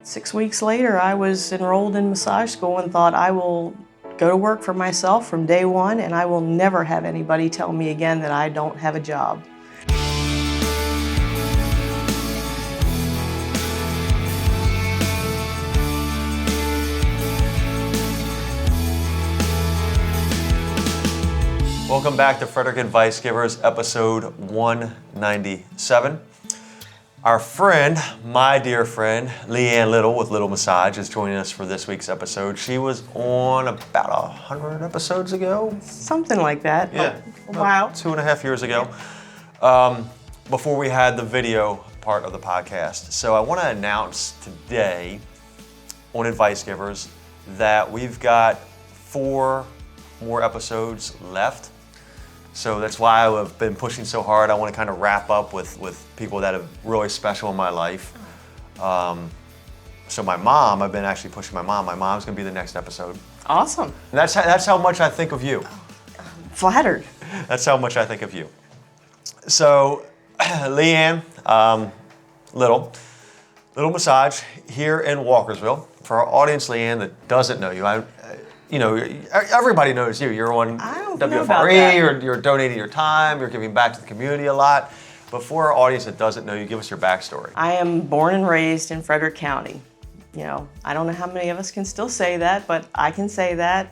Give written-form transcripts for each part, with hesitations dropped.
6 weeks later, I was enrolled in massage school and thought I will go to work for myself from day one, and I will never have anybody tell me again that I don't have a job. Welcome back to Frederick Advice Givers, episode 197. Our friend, my dear friend, Leanne Little with Little Massage is joining us for this week's episode. She was on about 100 episodes ago. Something like that. Yeah. Wow. 2.5 years ago, before we had the video part of the podcast. So I want to announce today on Advice Givers that we've got 4 more episodes left. So that's why I've been pushing so hard. I want to kind of wrap up with people that are really special in my life. So my mom, I've been actually pushing my mom. My mom's going to be the next episode. Awesome. And that's how much I think of you. Flattered. That's how much I think of you. So Leanne Little Massage here in Walkersville. For our audience, Leanne, that doesn't know you, everybody knows you. You're on WFRE, you're donating your time, you're giving back to the community a lot. But for our audience that doesn't know you, give us your backstory. I am born and raised in Frederick County. I don't know how many of us can still say that, but I can say that.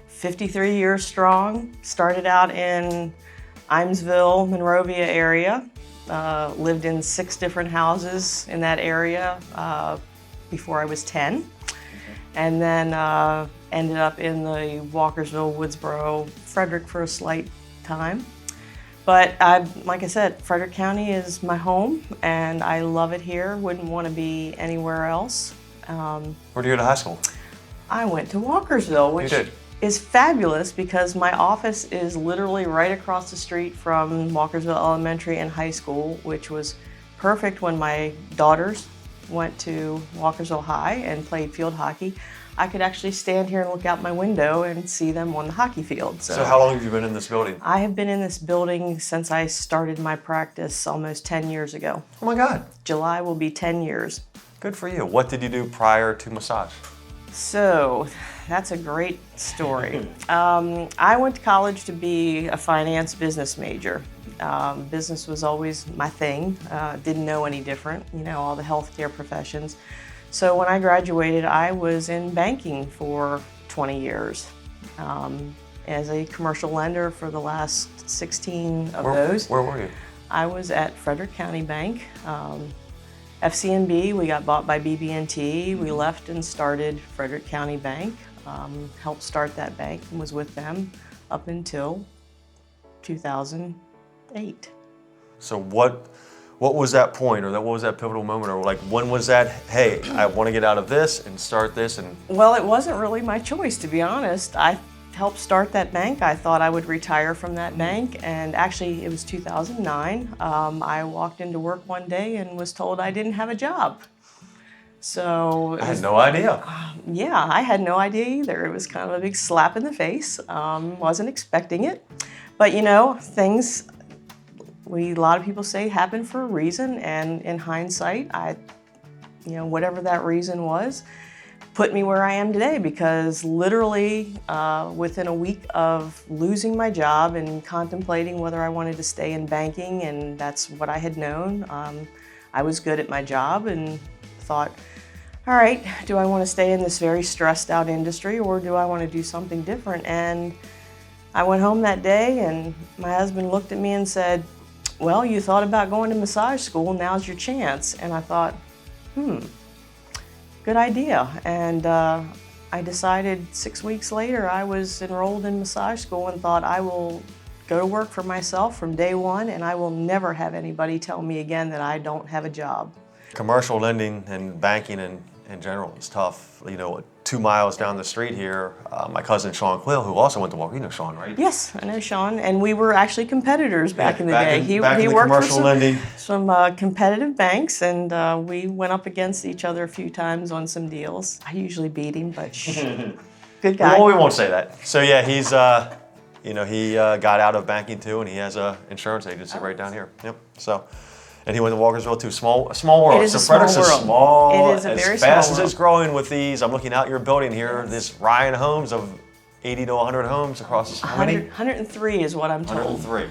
53 years strong. Started out in Imesville, Monrovia area. Lived in 6 different houses in that area before I was 10. And then ended up in the Walkersville, Woodsboro, Frederick for a slight time. But like I said, Frederick County is my home, and I love it here. Wouldn't want to be anywhere else. Where did you go to high school? I went to Walkersville, which is fabulous because my office is literally right across the street from Walkersville Elementary and High School, which was perfect when my daughters went to Walkersville High and played field hockey. I could actually stand here and look out my window and see them on the hockey field. So how long have you been in this building? I have been in this building since I started my practice almost 10 years ago. Oh my God. July will be 10 years. Good for you. What did you do prior to massage? So that's a great story. I went to college to be a finance business major. Business was always my thing. Didn't know any different, all the healthcare professions. So when I graduated, I was in banking for 20 years as a commercial lender for the last 16 of those. Where were you? I was at Frederick County Bank. FCNB, we got bought by BB&T. We left and started Frederick County Bank, helped start that bank and was with them up until 2008. So what was that point, or what was that pivotal moment, or like when was that, hey, I want to get out of this and start this? And Well, it wasn't really my choice, to be honest. I helped start that bank. I thought I would retire from that bank, and actually it was 2009. I walked into work one day and was told I didn't have a job. So I had no idea. Yeah, I had no idea either. It was kind of a big slap in the face. Wasn't expecting it. But things, a lot of people say happen for a reason, and in hindsight, whatever that reason was, put me where I am today, because literally within a week of losing my job and contemplating whether I wanted to stay in banking, and that's what I had known, I was good at my job and thought, all right, do I want to stay in this very stressed out industry, or do I want to do something different? And I went home that day and my husband looked at me and said, well, you thought about going to massage school, now's your chance. And I thought, good idea. And I decided 6 weeks later I was enrolled in massage school and thought I will go to work for myself from day one, and I will never have anybody tell me again that I don't have a job. Commercial lending and banking in general is tough. 2 miles down the street here, my cousin Sean Quill, who also went to Walker, you know Sean, right? Yes, I know Sean, and we were actually competitors back in the day. He worked commercial for lending. some competitive banks, and we went up against each other a few times on some deals. I usually beat him, but good guy. Well, we won't say that. So yeah, he's he got out of banking too, and he has a insurance agency right down here. Yep. So And he went to Walkersville too. Small world. It is So a small Frederick's world. a small. It is a very as fast small as it's growing with these. I'm looking out your building here. Yes. This Ryan Homes of 80 to 100 homes across this. How many? 103 is what I'm told. 103.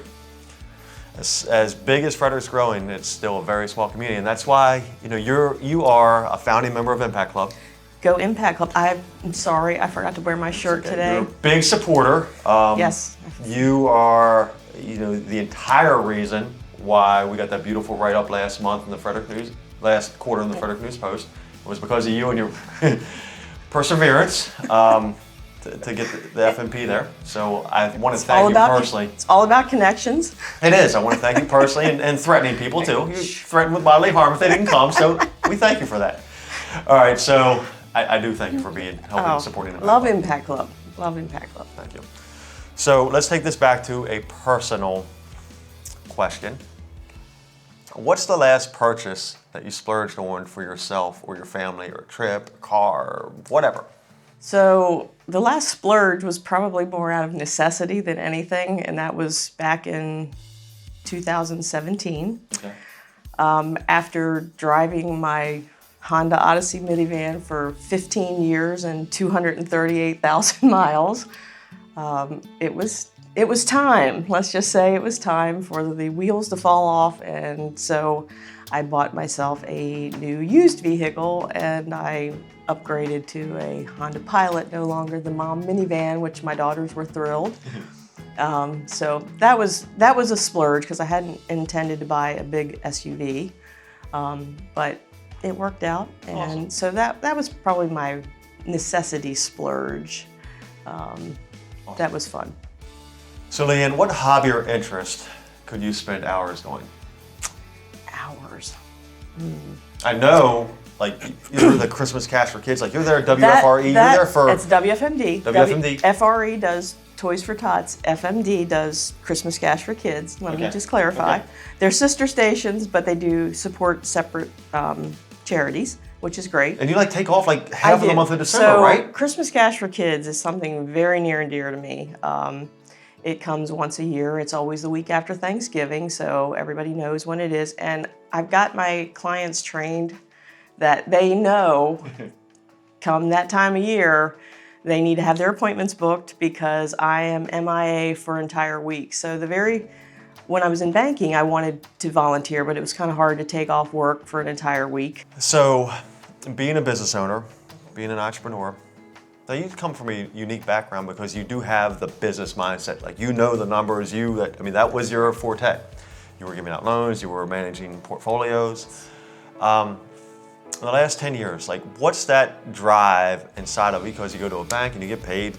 As big as Frederick's growing, it's still a very small community, and that's why you are a founding member of Impact Club. Go Impact Club. I'm sorry, I forgot to wear my shirt today. You're a big supporter. Yes. You are, the entire reason why we got that beautiful write-up last quarter in the Frederick News Post. It was because of you and your perseverance to get the FNP there. So I want to thank you personally. It's all about connections. It is. I want to thank you personally and threatening people too. You threatened with bodily harm if they didn't come, so we thank you for that. All right, so I do thank you for helping supporting Impact Love Club. Impact Club. Love Impact Club. Thank you. So let's take this back to a personal question. What's the last purchase that you splurged on for yourself or your family, or a trip, a car, or whatever? So the last splurge was probably more out of necessity than anything, and that was back in 2017. Okay. After driving my Honda Odyssey minivan for 15 years and 238,000 miles, it was time. Let's just say it was time for the wheels to fall off, and so I bought myself a new used vehicle, and I upgraded to a Honda Pilot, no longer the mom minivan, which my daughters were thrilled. So that was a splurge because I hadn't intended to buy a big SUV, but it worked out, and awesome. So that was probably my necessity splurge. Awesome. That was fun. So Leanne, what hobby or interest could you spend hours doing? Hours. I know, like, you're the Christmas Cash for Kids, like you're there at WFRE, you're there for... It's WFMD. WFMD. FRE does Toys for Tots. FMD does Christmas Cash for Kids. Let me just clarify. Okay. They're sister stations, but they do support separate charities, which is great. And you take off half of the month of December, so, right? Christmas Cash for Kids is something very near and dear to me. It comes once a year. It's always the week after Thanksgiving, so everybody knows when it is. And I've got my clients trained that they know come that time of year, they need to have their appointments booked because I am MIA for an entire week. So when I was in banking, I wanted to volunteer, but it was kind of hard to take off work for an entire week. So, being a business owner, being an entrepreneur, now you come from a unique background because you do have the business mindset. Like the numbers, that was your forte. You were giving out loans, you were managing portfolios. In the last 10 years, what's that drive inside of you? Because you go to a bank and you get paid,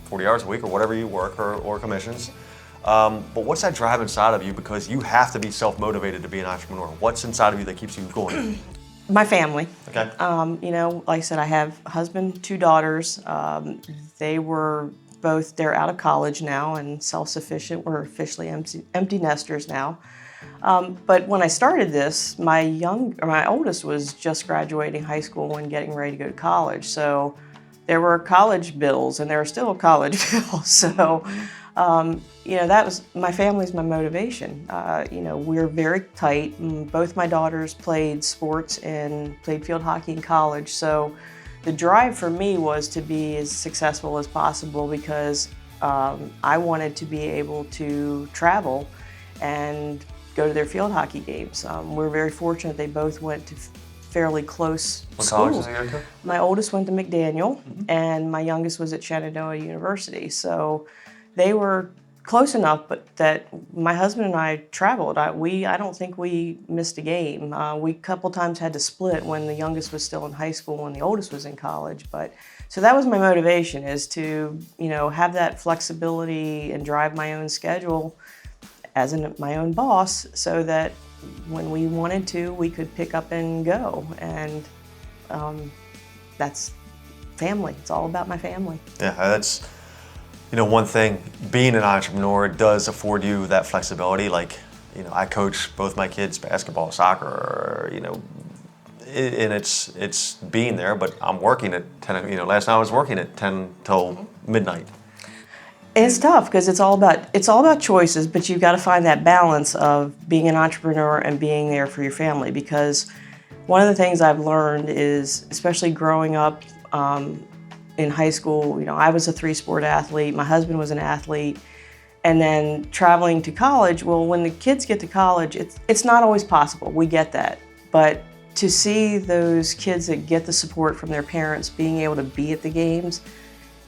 40 hours a week or whatever you work or commissions. But what's that drive inside of you? Because you have to be self-motivated to be an entrepreneur. What's inside of you that keeps you going? My family. Okay. Like I said, I have a husband, 2 daughters. They're out of college now and self-sufficient. We're officially empty nesters now. But when I started this, my oldest was just graduating high school and getting ready to go to college. So there were college bills, and there are still college bills. So, my family's my motivation. We're very tight. Both my daughters played sports and played field hockey in college. So the drive for me was to be as successful as possible because I wanted to be able to travel and go to their field hockey games. We're very fortunate they both went to fairly close What schools. college did you go to? My oldest went to McDaniel, and my youngest was at Shenandoah University. So they were close enough, but that my husband and I traveled. I don't think we missed a game. We a couple times had to split when the youngest was still in high school and the oldest was in college. So that was my motivation, is to have that flexibility and drive my own schedule as my own boss, so that when we wanted to, we could pick up and go. And that's family. It's all about my family. Yeah, that's one thing. Being an entrepreneur does afford you that flexibility. I coach both my kids basketball, soccer. And it's being there. But I'm working at 10. Last night I was working at 10 till midnight. It's tough because it's all about choices, but you've got to find that balance of being an entrepreneur and being there for your family. Because one of the things I've learned is, especially growing up in high school, I was a 3-sport athlete. My husband was an athlete. And then traveling to college, well, when the kids get to college, it's not always possible. We get that. But to see those kids that get the support from their parents being able to be at the games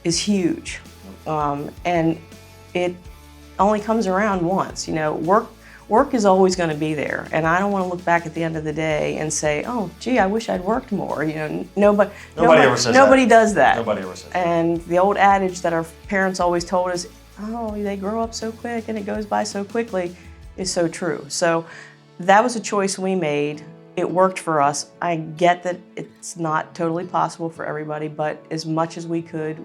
is huge. And it only comes around once. Work is always going to be there. And I don't want to look back at the end of the day and say, oh, gee, I wish I'd worked more. Nobody ever says nobody that. does that. Nobody ever says that. And the old adage that our parents always told us, oh, they grow up so quick and it goes by so quickly, is so true. So that was a choice we made. It worked for us. I get that it's not totally possible for everybody, but as much as we could,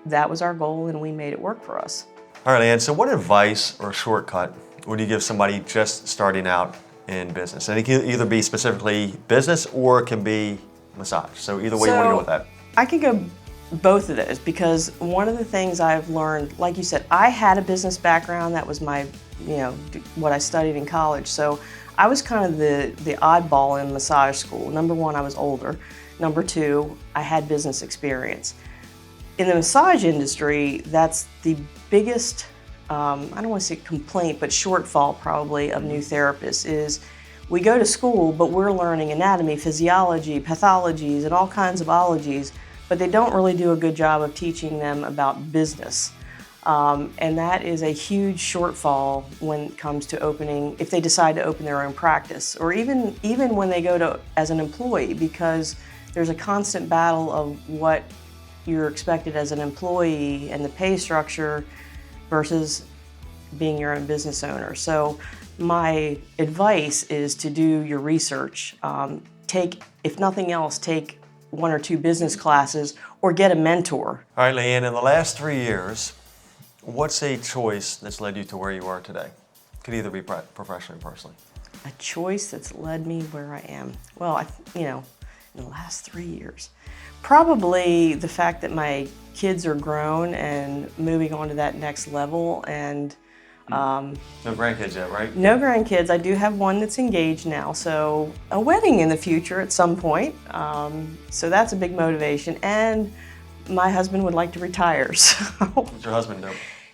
that was our goal and we made it work for us. All right, Leanne, so what advice or shortcut would you give somebody just starting out in business? And it can either be specifically business or it can be massage. So either way you want to go with that. I could go both of those, because one of the things I've learned, like you said, I had a business background. That was my, what I studied in college. So I was kind of the oddball in massage school. Number one, I was older. Number two, I had business experience. In the massage industry, that's the biggest, I don't want to say complaint, but shortfall probably of new therapists is we go to school, but we're learning anatomy, physiology, pathologies, and all kinds of ologies, but they don't really do a good job of teaching them about business. And that is a huge shortfall when it comes to opening, if they decide to open their own practice, or even when they go to as an employee, because there's a constant battle of what you're expected as an employee and the pay structure versus being your own business owner. So my advice is to do your research. If nothing else, take 1 or 2 business classes or get a mentor. All right, Leanne, in the last 3 years, what's a choice that's led you to where you are today? Could either be professionally or personally. A choice that's led me where I am. Well, in the last 3 years, probably the fact that my kids are grown and moving on to that next level, and no grandkids yet, right? No grandkids. I do have one that's engaged now, so a wedding in the future at some point. So that's a big motivation. And my husband would like to retire. So What's your husband do?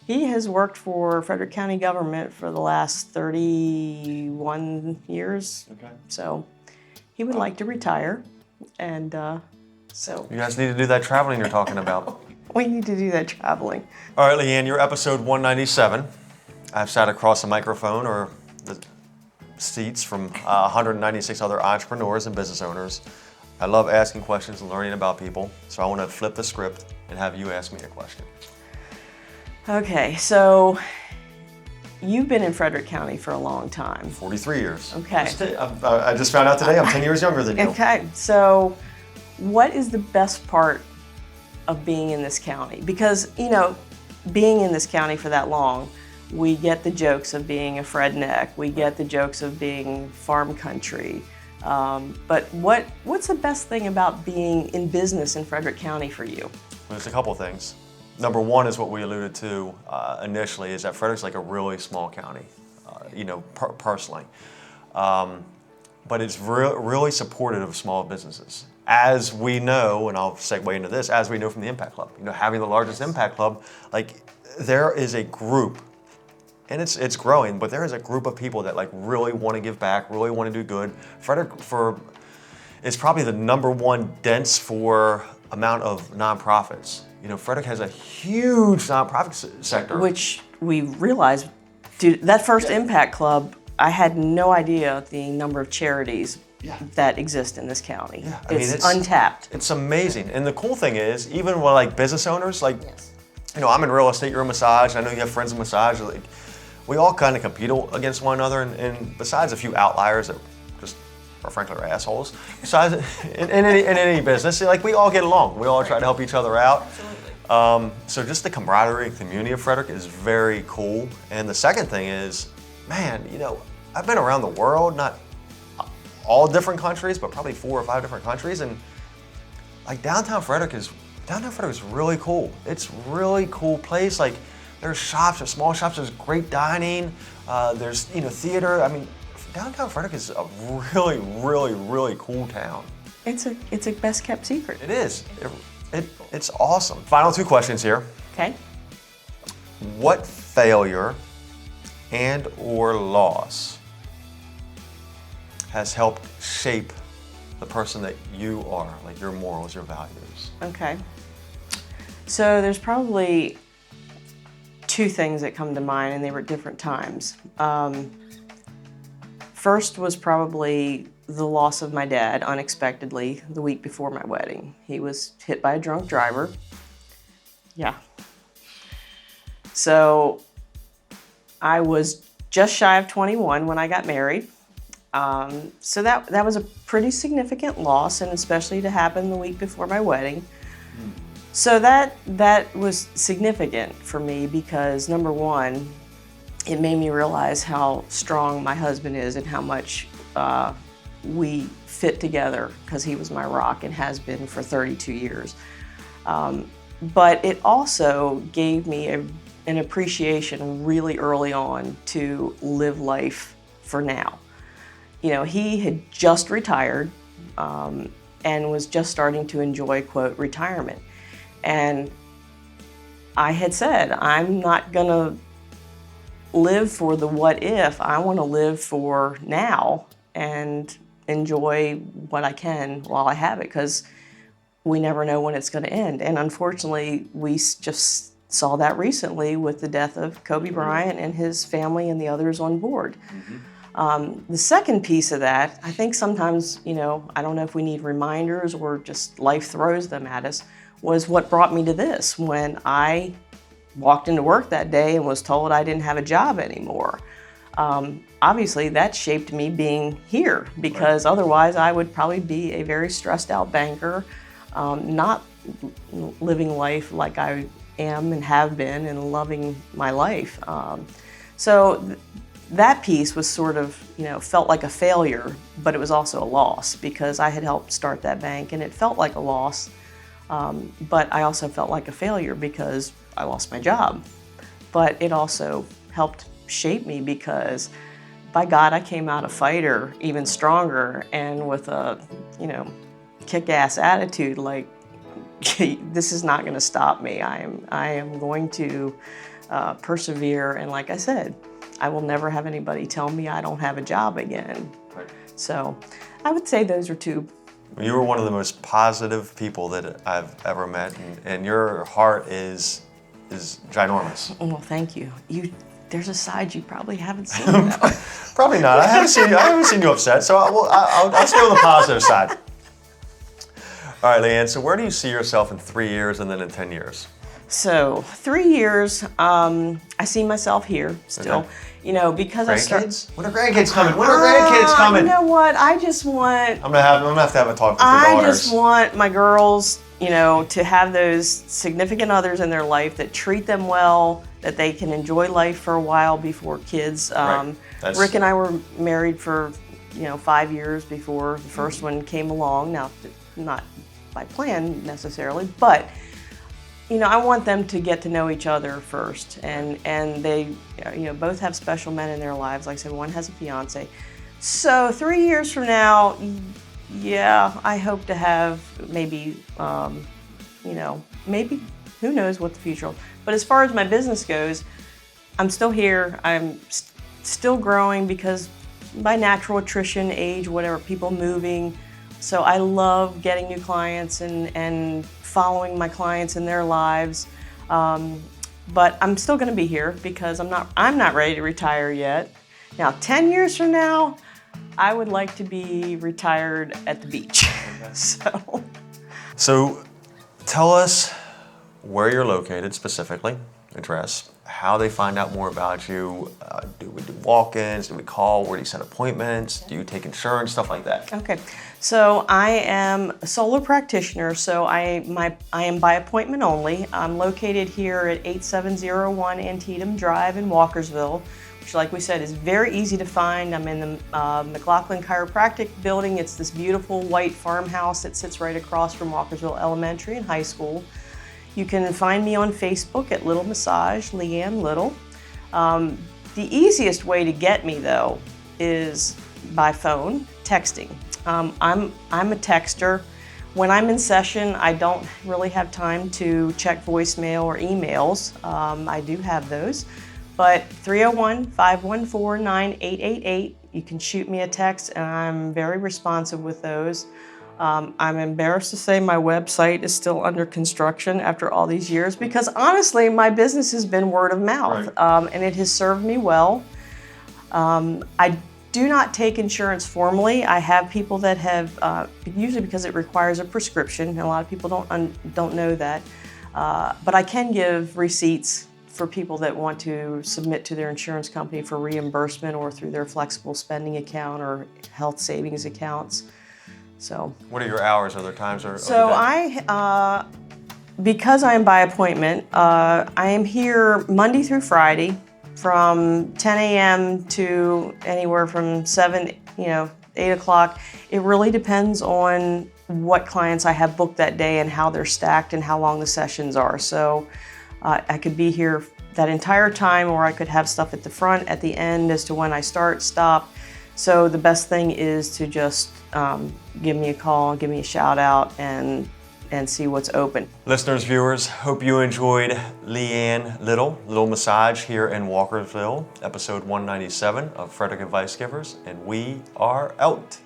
he has worked for Frederick County government for the last 31 years. Okay. So he would like to retire. And so You guys need to do that traveling you're talking about. we need to do that traveling. All right, Leanne, you're episode 197. I've sat across the microphone or the seats from 196 other entrepreneurs and business owners. I love asking questions and learning about people, so I want to flip the script and have you ask me a question. Okay, so you've been in Frederick County for a long time. 43 years. Okay. I just found out today I'm 10 years younger than you. Okay, so what is the best part of being in this county? Because, being in this county for that long, we get the jokes of being a Fredneck, we get the jokes of being farm country. But what's the best thing about being in business in Frederick County for you? There's a couple things. Number one is what we alluded to initially, is that Frederick's like a really small county, personally. But it's really supportive of small businesses. As we know, and I'll segue into this, as we know from the Impact Club, having the largest Impact Club, there is a group, and it's growing, but there is a group of people that really want to give back, really want to do good. Frederick is probably the number one dense for amount of nonprofits. Frederick has a huge nonprofit sector. Which we realized, dude, that first Impact Club, I had no idea the number of charities that exist in this county. Yeah, it's untapped. It's amazing. And the cool thing is, even with business owners, I'm in real estate, you're in massage, I know you have friends in massage, we all kind of compete against one another, and besides a few outliers that just are frankly are assholes, besides in any business, we all get along. We all try to help each other out. Absolutely. So just the camaraderie and community of Frederick is very cool. And the second thing is, man, I've been around the world, not all different countries, but probably 4 or 5 different countries, and downtown Frederick is downtown Frederick is really cool. It's really cool place. Like there's shops, there's small shops, there's great dining, there's theater. I mean, downtown Frederick is a really, really, really cool town. It's a best kept secret. It is. It's awesome. Final two questions here. Okay. What failure and or loss has helped shape the person that you are, like your morals, your values? Okay. So there's probably two things that come to mind, and they were at different times. First was probably the loss of my dad unexpectedly the week before my wedding. He was hit by a drunk driver. Yeah. So I was just shy of 21 when I got married. So that was a pretty significant loss, and especially to happen the week before my wedding. So that was significant for me because, number one, it made me realize how strong my husband is and how much we fit together, because he was my rock and has been for 32 years. But it also gave me an appreciation really early on to live life for now. He had just retired and was just starting to enjoy, quote, retirement. And I had said, I'm not gonna live for the what if. I want to live for now and enjoy what I can while I have it, because we never know when it's going to end. And unfortunately, we just saw that recently with the death of Kobe Bryant and his family and the others on board. The second piece of that, I think sometimes, I don't know if we need reminders or just life throws them at us, was what brought me to this. When I walked into work that day and was told I didn't have a job anymore. Obviously, that shaped me being here, because otherwise I would probably be a very stressed out banker, not living life like I am and have been and loving my life. So that piece was sort of, felt like a failure, but it was also a loss because I had helped start that bank and it felt like a loss. But I also felt like a failure because I lost my job. But it also helped shape me because, by God, I came out a fighter even stronger and with a, kick-ass attitude, like, this is not going to stop me. I am going to persevere. And like I said, I will never have anybody tell me I don't have a job again. Right. So I would say those are two. You were one of the most positive people that I've ever met, and your heart is ginormous. Well, thank you. There's a side you probably haven't seen, though. Probably not. I haven't seen you upset, so I'll stay on the positive side. All right, Leanne, so where do you see yourself in 3 years and then in 10 years? So 3 years, I see myself here still. Okay. Because I started. When are grandkids coming? When are grandkids coming? You know what? I just want. I'm gonna have to have a talk with your daughters. I just want my girls, to have those significant others in their life that treat them well, that they can enjoy life for a while before kids. Right. Rick and I were married for 5 years before the first one came along. Now, not by plan necessarily, but. I want them to get to know each other first, and they, both have special men in their lives. Like I said, one has a fiance. So 3 years from now, yeah, I hope to have maybe, maybe, who knows what the future holds. But as far as my business goes, I'm still here. I'm still growing because by natural attrition, age, whatever, people moving. So I love getting new clients and following my clients in their lives. But I'm still going to be here because I'm not ready to retire yet. Now, 10 years from now, I would like to be retired at the beach. So tell us where you're located specifically, address, how they find out more about you. Do we do walk-ins? Do we call? Where do you set appointments? Do you take insurance? Stuff like that. Okay, so I am a solo practitioner, so I am by appointment only. I'm located here at 8701 Antietam Drive in Walkersville. which, like we said, is very easy to find. I'm in the McLaughlin Chiropractic building. It's this beautiful white farmhouse that sits right across from Walkersville Elementary and High School. You can find me on Facebook at Little Massage, Leanne Little. The easiest way to get me, though, is by phone, texting. I'm a texter. When I'm in session, I don't really have time to check voicemail or emails. I do have those, but 301-514-9888, you can shoot me a text, and I'm very responsive with those. I'm embarrassed to say my website is still under construction after all these years, because honestly, my business has been word of mouth, right. and it has served me well. I do not take insurance formally. I have people that have, usually because it requires a prescription, and a lot of people don't know that, but I can give receipts for people that want to submit to their insurance company for reimbursement or through their flexible spending account or health savings accounts. So. What are your hours? Are there times or? So because I am by appointment, I am here Monday through Friday from 10 a.m. to anywhere from 8 o'clock. It really depends on what clients I have booked that day and how they're stacked and how long the sessions are. So I could be here that entire time, or I could have stuff at the front, at the end, as to when I start, stop. So the best thing is to just give me a call, give me a shout out, and see what's open. Listeners, viewers, hope you enjoyed Leanne Little Massage here in Walkersville, episode 197 of Frederick Advice Givers, and we are out.